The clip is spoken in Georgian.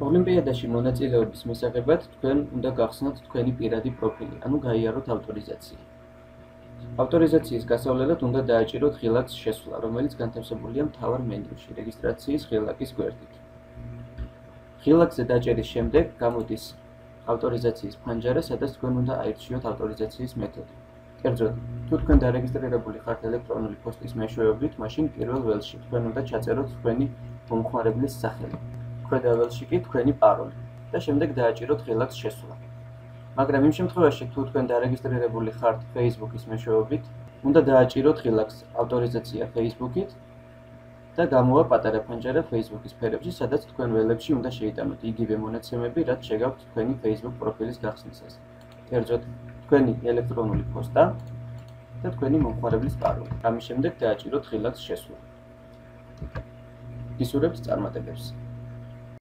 ოლიმპიადაში მონაწილეობის მისაღებად თქვენ უნდა გახსნათ თქვენი პირადი პროფილი, ანუ გაიაროთ ავტორიზაცია. ავტორიზაციის გასავლელად უნდა დააჭიროთ ღილაკს შესვლა, რომელიც განთავსებულია მთავარ მენიუში, რეგისტრაციის ღილაკის გვერდით. ღილაკზე დაჭერის შემდეგ გამოდის ავტორიზაციის ფანჯარა, სადაც თქვენ უნდა აირჩიოთ ავტორიზაციის მეთოდი. კერძოდ, თუ თქვენ დარეგისტრირებული ხართ ელექტრონული პოსტის მეშვეობით, მაშინ პირველ ველში თქვენ უნდა ჩაწეროთ თქვენი მომხმარებლის სახელი. ქვედა ველში კი თქვენი პაროლი და შემდეგ დააჭიროთ ღილაკს შესვლა. მაგრამ იმ შემთხვევაში, თუ თქვენ დარეგისტრირებული ხართ Facebook-ის მეშვეობით, უნდა დააჭიროთ ღილაკს ავტორიზაცია Facebook-ით და გამოვა პატარა ფანჯარა Facebook-ის ფერებში, სადაც თქვენ ველებში უნდა შეიტანოთ იგივე მონაცემები, რაც შეგაქვთ თქვენი Facebook პროფილის გახსნისას. კერძოდ, თქვენი ელექტრონული პოსტა და თქვენი მომხმარებლის პაროლი. ამის შემდეგ დააჭიროთ ღილაკს შესვლა. გისურვებთ წარმატებებს.